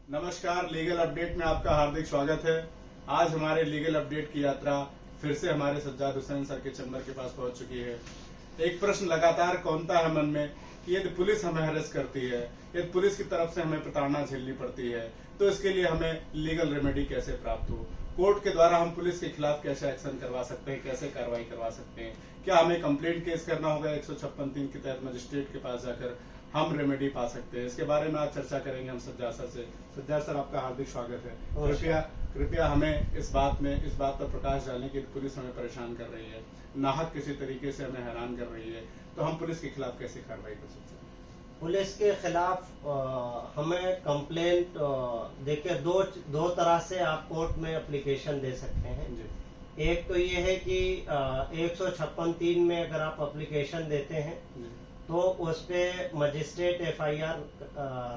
नमस्कार, legal update में आपका हार्दिक स्वागत है। आज हमारे लीगल अपडेट की यात्रा फिर से हमारे सज्जाद हुसैन सर के चैम्बर के पास पहुंच चुकी है। एक प्रश्न लगातार कौनता है मन में कि यदि पुलिस हमें हरेस करती है, यदि पुलिस की तरफ से हमें प्रताड़ना झेलनी पड़ती है, तो इसके लिए हमें लीगल रेमेडी कैसे प्राप्त हो, कोर्ट के द्वारा हम पुलिस के खिलाफ कैसे एक्शन करवा सकते हैं, कैसे कार्रवाई करवा सकते हैं, क्या हमें कंप्लेंट केस करना होगा 156(3) के तहत मजिस्ट्रेट के पास जाकर हम रेमेडी पा सकते हैं। इसके बारे में आज चर्चा करेंगे हम सज्जाद सर से। सज्जाद सर, आपका हार्दिक स्वागत है। कृपया हमें इस बात पर प्रकाश डालें कि पुलिस हमें परेशान कर रही है, नाहक किसी तरीके से हमें हैरान कर रही है, तो हम पुलिस के खिलाफ कैसे कार्रवाई कर सकते हैं? पुलिस के खिलाफ हमें कंप्लेंट देखिए दो तरह से आप कोर्ट में एप्लीकेशन दे सकते हैं जी। एक तो ये है कि 156(3) में अगर आप एप्लीकेशन देते हैं तो उस पे मजिस्ट्रेट FIR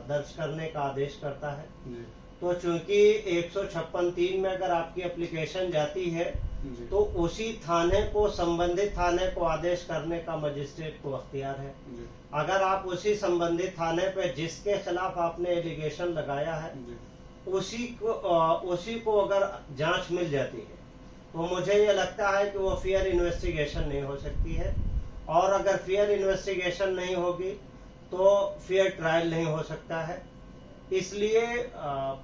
दर्ज करने का आदेश करता है जी। तो चूंकि 156(3) में अगर आपकी एप्लीकेशन जाती है तो उसी थाने को, संबंधित थाने को आदेश करने का मजिस्ट्रेट को अख्तियार है। अगर आप उसी संबंधित थाने पे जिसके खिलाफ आपने एलिगेशन लगाया है उसी को अगर जांच मिल जाती है तो मुझे ये लगता है कि वो फेयर इन्वेस्टिगेशन नहीं हो सकती है, और अगर फेयर इन्वेस्टिगेशन नहीं होगी तो फेयर ट्रायल नहीं हो सकता है। इसलिए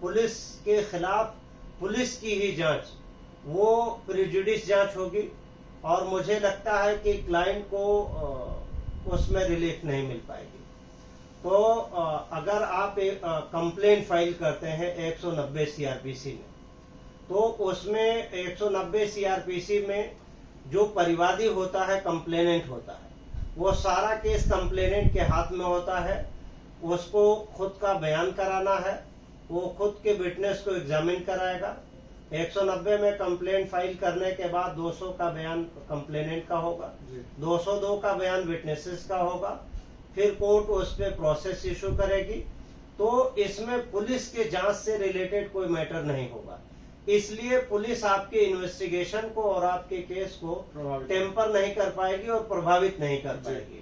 पुलिस के खिलाफ पुलिस की ही जांच, वो प्रिजुडिस जांच होगी, और मुझे लगता है कि क्लाइंट को उसमें रिलीफ नहीं मिल पाएगी। तो अगर आप एक कंप्लेंट फाइल करते हैं 190 CRPC में, तो उसमें 190 CRPC में जो परिवादी होता है, कंप्लेनेंट होता है, वो सारा केस कंप्लेनेंट के हाथ में होता है। उसको खुद का बयान कराना है, वो खुद के विटनेस को एग्जामिन कराएगा। 190 में कंप्लेंट फाइल करने के बाद 200 का बयान कंप्लेनेंट का होगा, 202 का बयान विटनेसेस का होगा, फिर कोर्ट उस पे प्रोसेस इशू करेगी। तो इसमें पुलिस के जांच से रिलेटेड कोई मैटर नहीं होगा। इसलिए पुलिस आपके इन्वेस्टिगेशन को और आपके केस को टेम्पर नहीं कर पाएगी और प्रभावित नहीं कर पाएगी।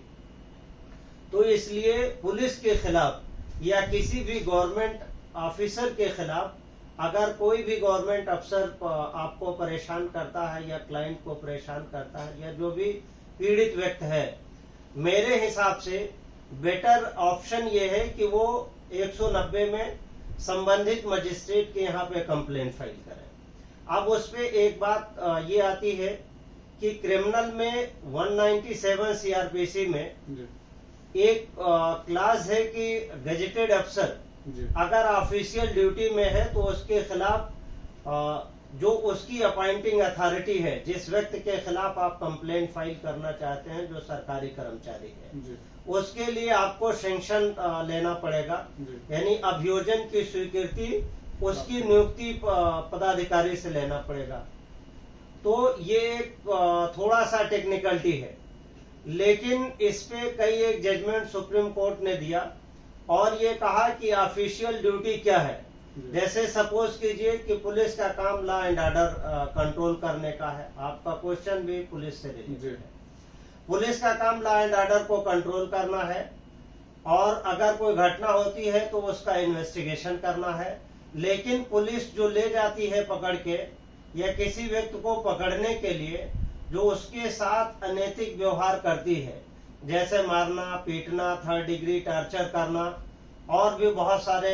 तो इसलिए पुलिस के खिलाफ या किसी भी गवर्नमेंट ऑफिसर के खिलाफ अगर कोई भी गवर्नमेंट अफसर आपको परेशान करता है या क्लाइंट को परेशान करता है या जो भी पीड़ित व्यक्ति है, मेरे हिसाब से बेटर ऑप्शन ये है कि वो 190 में संबंधित मजिस्ट्रेट के यहाँ पे कंप्लेंट फाइल करें। अब उस पे एक बात ये आती है कि क्रिमिनल में 197 CRPC में एक क्लास है कि गजेटेड अफसर अगर ऑफिशियल ड्यूटी में है तो उसके खिलाफ जो उसकी अपॉइंटिंग अथॉरिटी है, जिस व्यक्ति के खिलाफ आप कंप्लेंट फाइल करना चाहते हैं, जो सरकारी कर्मचारी है, उसके लिए आपको सैंक्शन लेना पड़ेगा, यानी अभियोजन की स्वीकृति उसकी नियुक्ति पदाधिकारी से लेना पड़ेगा। तो ये थोड़ा सा टेक्निकलिटी है, लेकिन इस पे कई एक जजमेंट सुप्रीम कोर्ट ने दिया और ये कहा कि ऑफिशियल ड्यूटी क्या है। जैसे सपोज कीजिए कि पुलिस का काम लॉ एंड ऑर्डर कंट्रोल करने का है, आपका क्वेश्चन भी पुलिस से रिलेटेड है। पुलिस का काम लॉ एंड ऑर्डर को कंट्रोल करना है, और अगर कोई घटना होती है तो उसका इन्वेस्टिगेशन करना है। लेकिन पुलिस जो ले जाती है पकड़ के, या किसी व्यक्ति को पकड़ने के लिए जो उसके साथ अनैतिक व्यवहार करती है, जैसे मारना, पीटना, 3rd डिग्री टॉर्चर करना, और भी बहुत सारे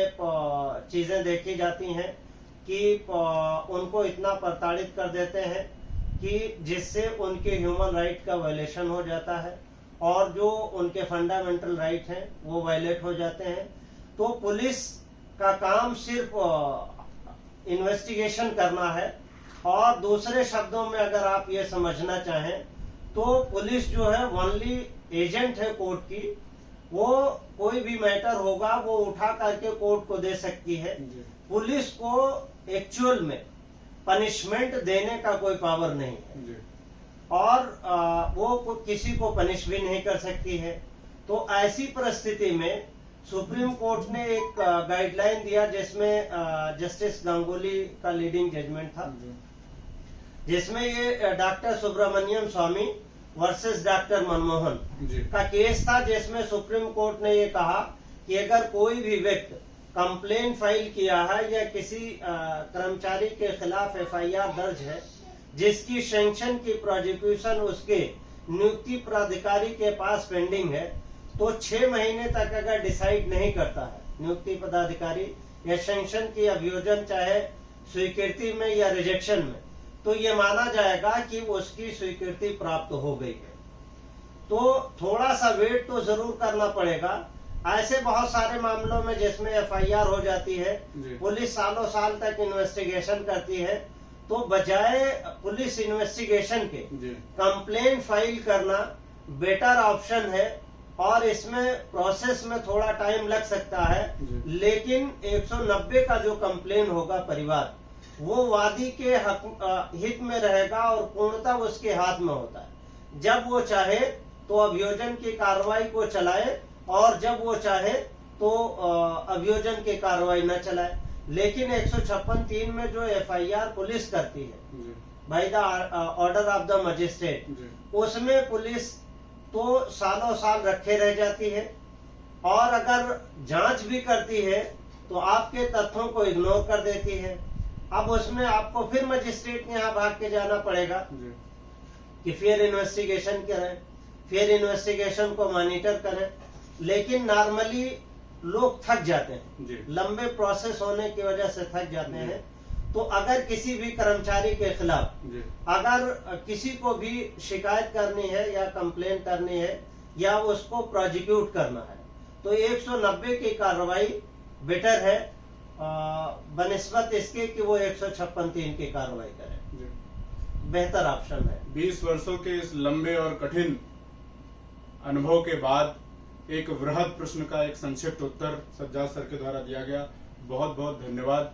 चीजें देखी जाती हैं कि उनको इतना प्रताड़ित कर देते हैं कि जिससे उनके ह्यूमन राइट का वायलेशन हो जाता है, और जो उनके फंडामेंटल राइट हैं वो वायलेट हो जाते हैं। तो पुलिस का काम सिर्फ इन्वेस्टिगेशन करना है, और दूसरे शब्दों में अगर आप ये समझना चाहें तो पुलिस जो है ओनली एजेंट है कोर्ट की। वो कोई भी मैटर होगा वो उठा करके कोर्ट को दे सकती है। पुलिस को एक्चुअल में पनिशमेंट देने का कोई पावर नहीं है, और वो किसी को पनिश भी नहीं कर सकती है। तो ऐसी परिस्थिति में सुप्रीम कोर्ट ने एक गाइडलाइन दिया, जिसमें जस्टिस गांगुली का लीडिंग जजमेंट था, जिसमें ये डॉक्टर सुब्रमण्यम स्वामी वर्सेस डॉक्टर मनमोहन का केस था, जिसमें सुप्रीम कोर्ट ने ये कहा कि अगर कोई भी व्यक्ति कंप्लेन फाइल किया है या किसी कर्मचारी के खिलाफ एफआईआर दर्ज है जिसकी सैंक्शन की प्रोसिक्यूशन उसके नियुक्ति प्राधिकारी के पास पेंडिंग है, तो 6 महीने तक अगर डिसाइड नहीं करता है नियुक्ति पदाधिकारी या सैंक्शन की अभियोजन चाहे स्वीकृति में या रिजेक्शन में, तो ये माना जाएगा कि उसकी स्वीकृति प्राप्त हो गई है। तो थोड़ा सा वेट तो जरूर करना पड़ेगा। ऐसे बहुत सारे मामलों में जिसमें एफआईआर हो जाती है, पुलिस सालों साल तक इन्वेस्टिगेशन करती है, तो बजाय पुलिस इन्वेस्टिगेशन के कंप्लेन फाइल करना बेटर ऑप्शन है। और इसमें प्रोसेस में थोड़ा टाइम लग सकता है, लेकिन 190 का जो कंप्लेन होगा परिवार, वो वादी के हित में रहेगा और पूर्णतः उसके हाथ में होता है। जब वो चाहे तो अभियोजन की कार्रवाई को चलाए और जब वो चाहे तो अभियोजन की कार्रवाई न चलाए। लेकिन 156(3) में जो एफआईआर पुलिस करती है by the order of the magistrate, उसमें पुलिस तो सालों साल रखे रह जाती है और अगर जांच भी करती है तो आपके तथ्यों को इग्नोर कर देती है। अब उसमें आपको फिर मजिस्ट्रेट के यहाँ भाग के जाना पड़ेगा कि फिर इन्वेस्टिगेशन करें, फिर इन्वेस्टिगेशन को मॉनिटर करें। लेकिन नॉर्मली लोग थक जाते हैं, लंबे प्रोसेस होने की वजह से थक जाते हैं। तो अगर किसी भी कर्मचारी के खिलाफ अगर किसी को भी शिकायत करनी है या कंप्लेन करनी है या उसको प्रोसिक्यूट करना है, तो 190 की कार्रवाई बेटर है बनिस्बत इसके कि वो 156(3) की कार्रवाई करे, बेहतर ऑप्शन है। 20 वर्षों के इस लंबे और कठिन अनुभव के बाद एक वृहद प्रश्न का एक संक्षिप्त उत्तर सज्जाद सर के द्वारा दिया गया। बहुत बहुत धन्यवाद।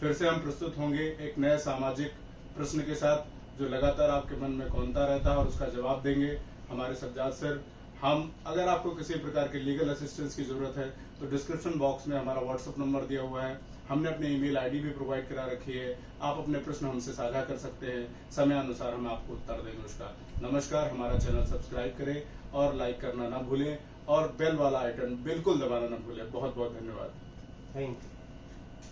फिर से हम प्रस्तुत होंगे एक नए सामाजिक प्रश्न के साथ जो लगातार आपके मन में कौंता रहता है और उसका जवाब देंगे हमारे सज्जाद सर। हम अगर आपको किसी प्रकार के लीगल असिस्टेंस की जरूरत है तो डिस्क्रिप्शन बॉक्स में हमारा व्हाट्सएप नंबर दिया हुआ है, हमने अपनी ईमेल आईडी भी प्रोवाइड करा रखी है। आप अपने प्रश्न हमसे साझा कर सकते हैं, समय अनुसार हम आपको उत्तर देंगे उसका। नमस्कार, हमारा चैनल सब्सक्राइब करें और लाइक करना ना भूलें और बेल वाला आइकन बिल्कुल दबाना ना भूलें। बहुत बहुत धन्यवाद। Thank you.